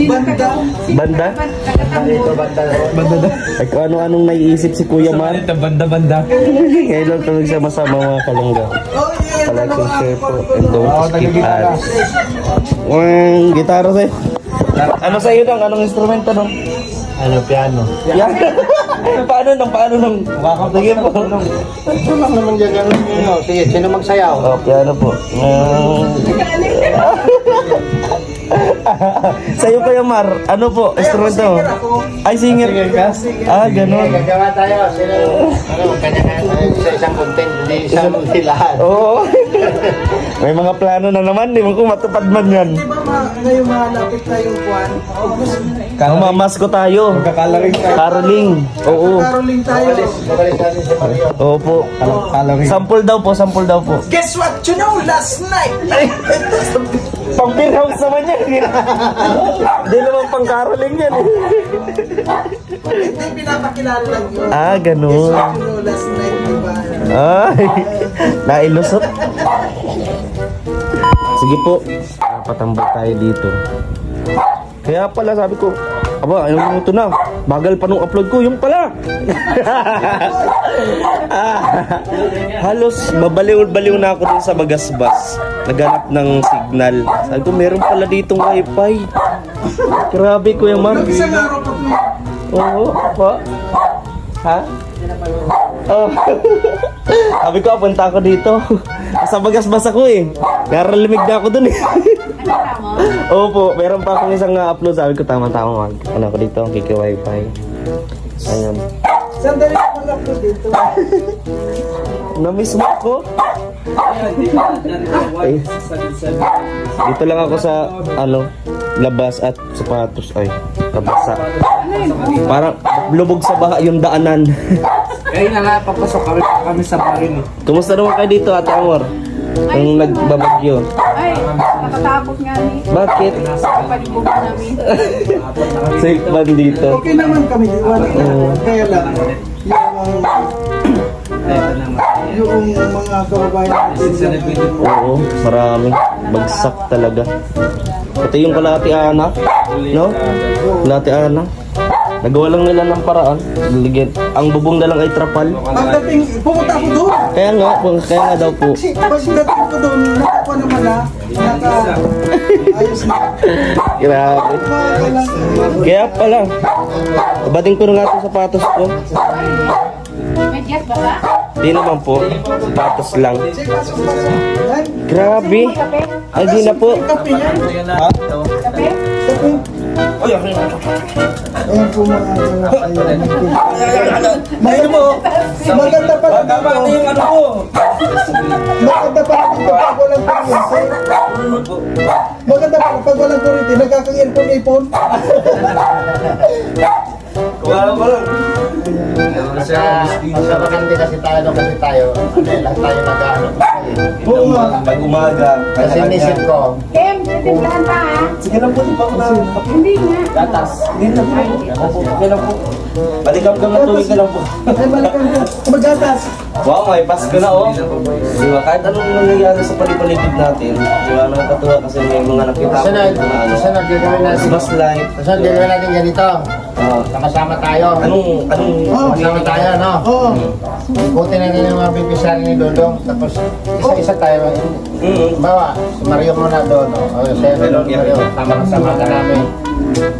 Banda? Banda? Banda na. Ay kung ano-anong naiisip si Kuya Mar. Banda. Ngayon lang tulog siya masama mga kalangga. Like and share po and don't skip ads. Gitara sa'yo. Ano sa'yo dong? Anong instrumento dong? Ano, piano. Piano? Paano nung? Sige po. Ito lang naman dyan yung sige, sino magsayaw? Oh, piano po. Sa'yo Kuya Mar, ano po? Instrumento? Ay, singer. Ah, ganun. Gagawa tayo. Kanya-kanya sa isang content, hindi lahat. Oo. May mga plano na naman, di mo kung matupad man yan. Di ba ngayon malapit na yung buwan? Mamasko tayo. Caroling. Oo. Caroling tayo. Magaling natin si Mario. Opo. Sample daw po. Guess what you know last night? Pang beer house naman yan. Hindi naman pang caroling yan. Hindi pinapakilala lang yun. Ah, Guess ganun. what you know last night, diba? Ay, nailusot. Sige po, patambal tayo dito. Kaya pala sabi ko, aba, ilang minuto na. Bagal pa nung upload ko, yung pala. Halos babaliw-baliw na ako dun sa Bagasbas. Naghanap ng signal. Sabi ko, meron pala ditong wifi. Grabe Kuya Mar. Isang araw pa po. Oo, pa. Ha? Oh. Sabi ko, punta ako dito. Sa Bagasbas ako eh. Naralimig na ako dun eh. Opo, meron pa akong isang upload. Sabi ko, tama-tama ano ako dito, kiki-wifi. Ayun. Sandali ako mag-upload dito. Na-miss mo ako. Ay, dito lang ako sa, labas at sapatos. Ay, nabasa. Parang lubog sa baha yung daanan. Kaya na nga, papasok kami sa barin eh. Kumusta naman kayo dito, Ate Amor? Nung nagbabagyo. Ay, nakatakot nga ni. Bakit? Palibog namin. Safe ba dito? Okay naman kami. Kaya lang. Yung mga kababayan natin. Oo, marami. Bagsak talaga. Ito yung kalahati Ana, no? Kalahati Ana. Nagawa lang nila ng paraan. Ang bubong na lang ay trapal. Pagdating, pumunta ako doon. Kaya nga daw po. Pagdating ko doon, nakakuha naman na. Ayos na. Grabe. Kaya pala. Bating ko na nga itong sapatos ko. Medyas ba ba? Di naman po. Sapatos lang. Sige, pasok. Ay, Grabe. Ay, di na po. kape yan. Ha? Kape? Kape. Ay, okay. Ayan po mga Mayroon mo. Maganda pa lang dito. yung ano ko. Maganda pa lang dito pag walang kuryente. Maganda pa pag walang kuryente. Nagkakang-ipon-ipon. Wala mo lang. Sa bakante kasi tayo, lang tayo nag-ano. Oo nga. Pag umaga. Kasi nisip ko, Kim, titimplahan pa ha? Sige lang po, di ba ako na. Hindi nga. Gatas. Hindi lang po. Opo, okay lang po. Balikam-gam na tuwing ka lang po. Ay, balikan ko. Magatas. Wow, may Pasko na oh. Di ba? Kahit anong nangyayari sa palipaligid natin, di ba? Nakakatuwa kasi may mga nakita ko na ano. Sunod, gagawin natin. Christmas light. Sunod, gagawin natin ganito. Sama-sama tayo. Sama tayo, no? Oo. Ikutin natin yung mga bibisari ni Dodong. Tapos, isa-isa tayo. Bawa, si Mario muna doon, no? O, sa'yo na doon, Mario. Sama-sama ka namin.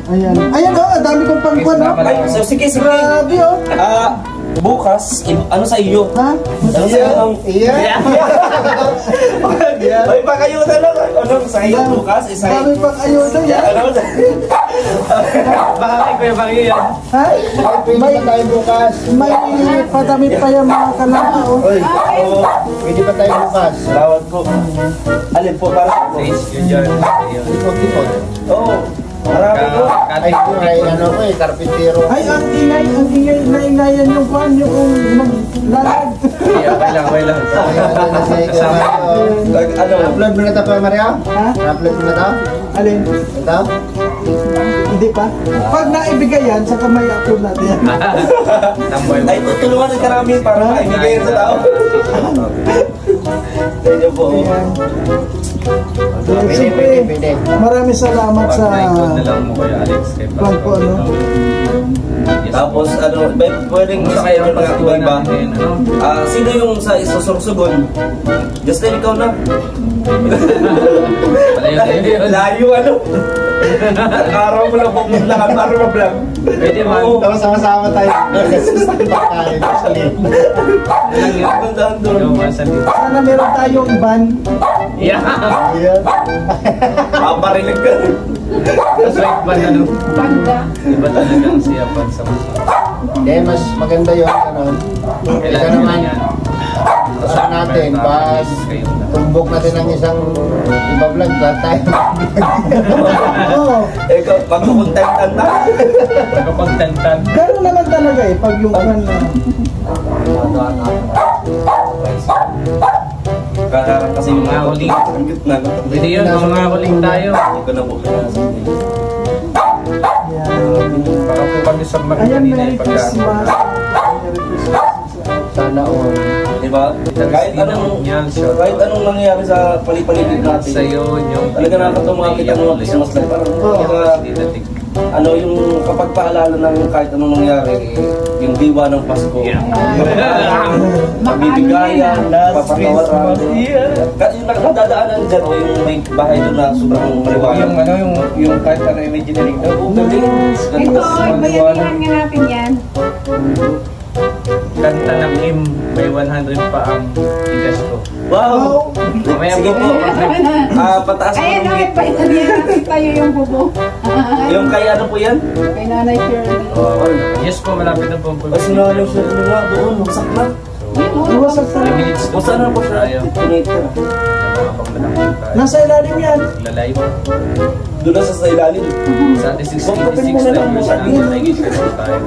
Ayan. Ayan oh, ang dami kong pangkuan oh. Ay, so sige. Grabe oh. Bukas, ano sa iyo? Ha? Ano sa iyo? Iya. Ay, pakayuda lang. Ano sa iyo bukas? Dami pang ayuda yan. Ano sa baka kay Kuya Bangyo yan. Ha? Pwede pa tayo bukas. May padami pa yung mga kalama oh. Oy, pwede pa tayo bukas. Salawat po. Alin po para po? Tipod-tipod. Oo. Marami po. Ay, ano ko eh, karpintero. Ay, ang ingay, naingayan yung kwan, yung maglalag. Okay lang. Ano, upload mo na ito pa, Mario? Ha? Upload mo na ito? Alin? Ito? Hindi pa. Pag naibigay yan, saka may upload natin yan. Ay, tutulungan ng karami para maibigay sa tao. Thank you po. Siyempre, pwede. maraming salamat sa Pag-record na lang mo kay Alex. Kay plan ko, ano. Tapos ano, pwedeng sa kayo ng mga iba. Sino yung sa isusursugon? Justin, ikaw na. Layo ano. Araw mo lang pumunta ka, araw mo lang. Pwede man. Tapos sama-sama tayo. Pagkain. Tandaan doon. Sana meron tayong van. Yeah. Ayan. Paparinig ka. Swipe ba na no? Banda. Iba talagang siyapan sa mga. Hindi, mas maganda yun. Ano, ito naman. Saan natin, pas tumbok natin ang isang iba-vlog, lahat tayo. Oo. Ikaw, pagkukontentan na. Nagkapagtantan. Gano'n naman talaga eh, pag yung van na... Kakarang kasi yung Mga huling. Ang gitna. Pwede yun, mga huling tayo. Hindi ko na po pinasok. Para po kami sa mga Ayan, kanina Merry yung pagka. Christmas. Merry Christmas. Sana all. Diba? Kahit anong nangyayari sa palipaligid natin. Sa'yo, yung Talaga nakakatuwa kita ng mga Christmas light. Parang ano yung kapag paalala ng kahit anong nangyari, yung diwa ng Pasko. Pagbibigayan, papatawaran. Yung nakadadaanan dyan o yung may bahay doon na sobrang maliwanag. yung ano, yung kahit ano imaginary daw. Ito, bayanihan nga natin yan. Kanta ng him, may 100 pa ang tigas ko. Wow! Sige po. Pataas mo Ayan, ng ay, bayanihan natin tayo yung bubo. yung kay ano po yan? Kay Nanay Shirley. Yes po, malapit na po ang Kasi nga siya nga doon, magsak na. Iwasak 3 na. minutes Kung saan na po siya? tayo. Pinate ka na. Nasa ilalim yan. Live. Doon na sa ilalim. Sa ating 686 lang yung sa ating nagigit ko tayo.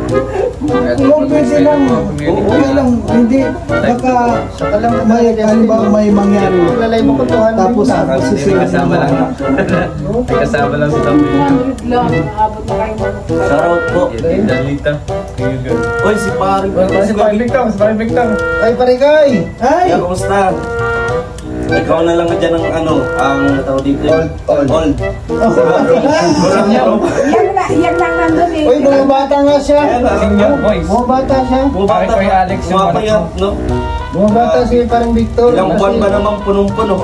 Kung pwede lang, okay lang, hindi, baka may, halimbawa may mangyari. Lalay mo kuntuhan. Tapos May sisira kasama lang. May kasama lang sa tabi. 200 lang, nakabot na kayo mga. Shoutout po. Dalita. Oy, si Paring. Si Paring Victor, si Paring Victor. Ay, parikay! Ay! Kaya, kumusta? Ikaw na lang dyan ang ano, ang tawag dito. Old. Yan lang nandun eh. Uy, bumabata nga siya. Senior boys. Bumabata siya. Bakit ko yung Alex yung Mapayat, no? Bumabata si parang Victor. Ilang buwan ba naman punong-puno?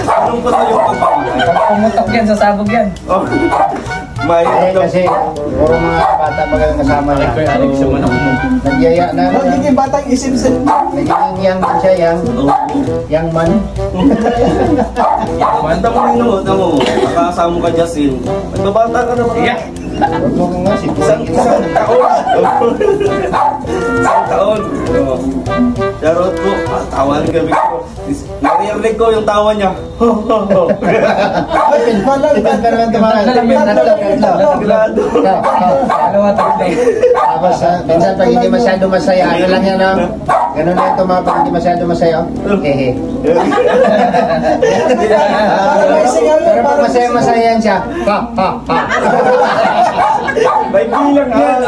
Punong-puno yung pagpapakay. Pumutok yan, sasabog yan. Oh. May Eh, kasi puro mga bata pa kayong kasama niya. Bakit ko yung Alex yung manok mo. Nagyaya na. Magiging batang isip-isip. Nagiging yang din siya, yang man. Manda mo rin no, tamo. Nakasama ka Justin. Nagbabata ka naman. Yeah. Huwag mo nga si Isang taon. Isang taon. Charot ko. Tawa rin kami ko. Narinig ko yung tawa niya. Ay, Tipad ka naman tumakas. Naglado. Dalawa, tatlo. Tapos, minsan pag hindi masyado masaya, ano lang yan, no? Ganun lang ito mga pag hindi masyado masaya, hehe. Pero pag masaya-masaya yan siya, ha, ha, ha. May bilang yan.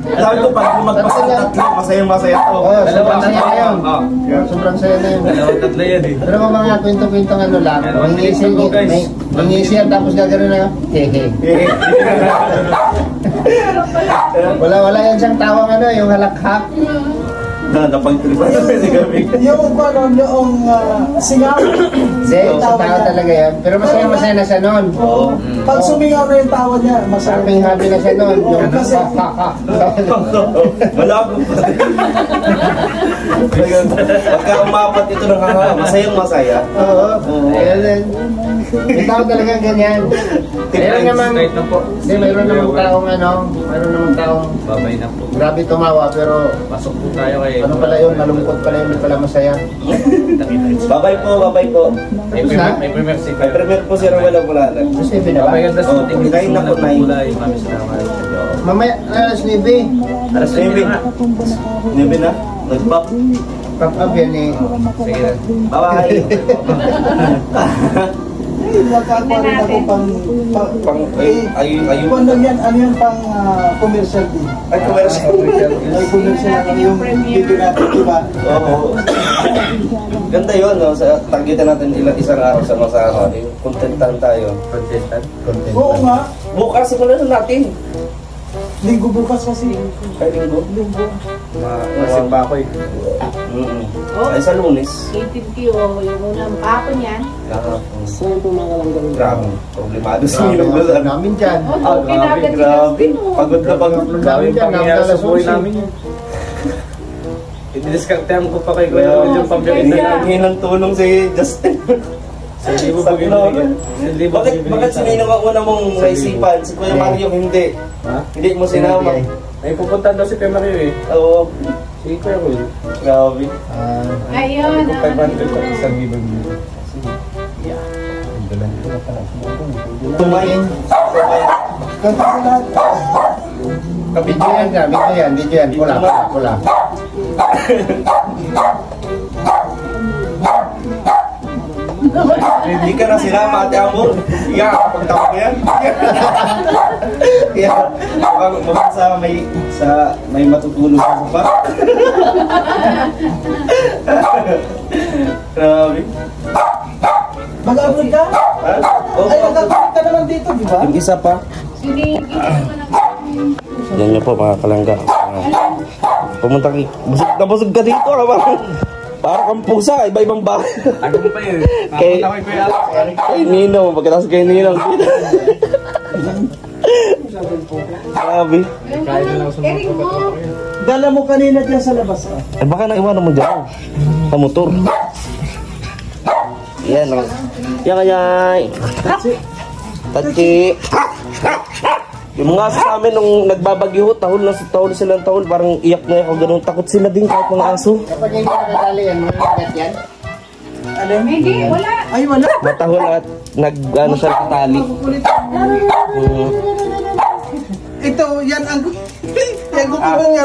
Sabi ko, pag lumagpas ang tatlo, masaya-masaya to. Oo, sobrang saya na yun. Ah. Sobrang saya na yun. Dalawa, tatlo yan eh. Pero kung mga kwento-kwentong ano lang, Yan, mangisi ko, guys. yan tapos gagano na, hehe. Wala yan siyang tawang ano, yung halakhak. Napag-tripan si kami. yung ano, yung singaw. Hindi, isang tao talaga yan. Pero masaya-masaya na siya noon. Oo. Pag sumingaw na yung tawa niya, Sabi masarap. happy na siya noon. Yung Kasi- ha, ha, ha. Malabo pa. Pagka umapat ito ng hanga, masayang masaya. Oo. Ganun. May tao talagang ganyan. Meron naman, Straight na po. hindi, mayroon namang taong ano, mayroon namang taong Babay na po. grabe tumawa, pero Pasok po tayo kay... ano pala yun, malungkot pala yun, hindi pala masaya. Babay po, babay po. May premier si May premier po si Rawala Bulala. Kasi binaba. Babay ganda sa Oh, tingin kain na po, ng Nay. gulay. Maraming salamat. Mamaya, alas 9, Alas Nebe. 9 na. Nebe na. Nag-pop. pop-up yan eh. Sige na. Bye-bye. Magkakaroon rin ako Pang, ayun. Kung ano yan, ano yung pang commercial din? Ay, commercial. Ay, commercial ano yung video natin, di ba? Oo. Ganda yun, no? Sa targetan natin isang araw sa masama. Contentan tayo. Contentan. Oo nga. Bukas, simulan na natin. Linggo bukas kasi. Kaya linggo. Masimba ako eh. Ay, sa Lunes. 18 o yung unang kapon yan. Grabe. Problemado sa inyo. namin dyan. Oh, Grabe, grabe. Pagod na pagod. Grabe yung pangyayari sa buhay namin yun. Ididiskartehan ko pa kay Kuya Will yung pambili na Hingi ng tulong si Justin. Sa libo pa binibigyan. Bakit sinino ang una mong naisipan? Si Kuya Mario hindi. Ha? Hindi mo sinama. Ay pupunta daw si Kuya Mario eh. Oo. Si Kuya Will. Grabe. Ayun. 500 ko isang libo. Tumayin. Ganda sa lahat. Video yan ka, video yan. Pula. Hindi ka na sinama, Ate Amor. Iya, pagtawag ko yan. Iya. Mukhang sa may matutulog ka pa. Grabe. Mag-upload ka? Ha? Ay, nag-upload ka naman dito, di ba? Yung isa pa. Sinigil naman ang Yan nyo po mga kalangga. Pumunta kayo. Busog ka dito. Para kang pusa. Iba-ibang bahay. Ano mo pa yun? Kay- Nakapunta kay Kuya Alex. Kay Ninong. Pagkatapos kay Ninong. Grabe. Ering mo. Dala mo kanina dyan sa labas, ah. Eh baka naiwanan mo dyan. Sa motor. Yan. Yan kaya. Tachi. Yung mga aso sa amin nung nagbabagyo, tahol silang tahol, parang iyak na ako, ganun. Takot sila din kahit mga aso. Kapag hindi nakadali yan, mga kagat yan. Alin? Hindi, wala. Ay, wala. Matahol at nag-ano sa tali. Ito, yan ang... Yan gumawa nga.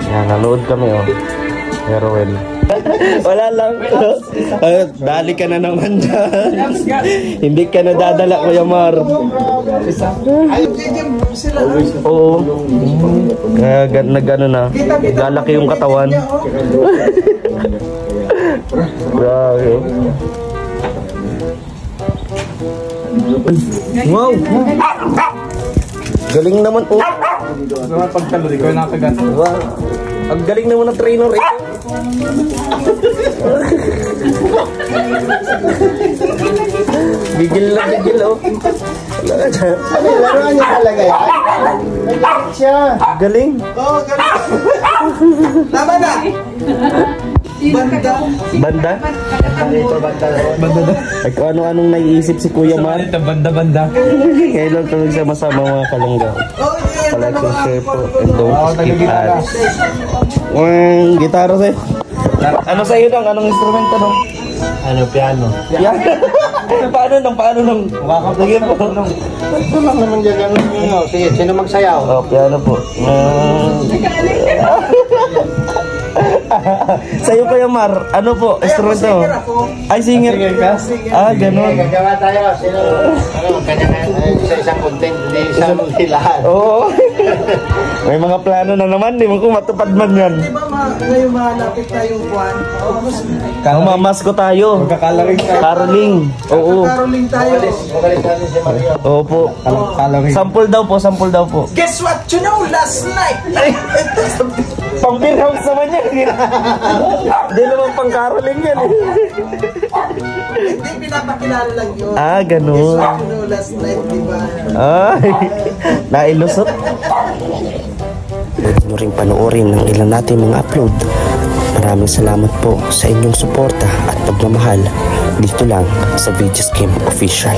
Yan, nanood kami oh. Heroin. Wala lang. Dali ka na naman dyan. Hindi ka na dadala, Kuya Mar. Ay, sila. Oo. Kaya nag-ano na. Lalaki yung katawan. Grabe. Wow! Galing naman oh. Naman pagtalo, ikaw yung nakagat. Wow. Ang galing naman ng trainer ito. Gigil na gigil oh. Laruan niya talaga yan. Nag-like siya. Galing. Oo, ganun. Tama na. Banda. Banda? Banda. Ay kung ano-anong naiisip si Kuya Mar. Ito, banda. Kailan tulog sa masama mga kalangga. Oo, yan. Palike and share po. And don't skip ads. Gitara sa'yo. Ano sa'yo nang? Anong instrumento nung? Ano, piano. Yan. Paano nung? Sige po. Ito lang naman dyan. Sige, sino magsayaw? Oh, piano po. Sa'yo Kuya Mar, ano po? Instrumento mo? Ay, singer. ka? Ah, ganun. Gagawa tayo. Sino? Isa-isang content. Hindi isang lahat. Oo. May mga plano na naman. Di mo kung matupad man yan. Di ba ngayon malapit tayong buwan? Mamas ko tayo. Magkakalaring tayo. Caroling. Oo. Caroling tayo. Magalit natin si Mario. Opo. Kalaring. Sample daw po. Guess what you know last night? Pang beer house naman yan. Hindi naman pang caroling yan. Hindi, pinapakilala lang yun. Ah, Guess ganun. what you know last night, di ba? Ay, nailusot. Pwede nyo rin panoorin ang ilan natin mga upload. Maraming salamat po sa inyong suporta at pagmamahal dito lang sa Videos Game Official.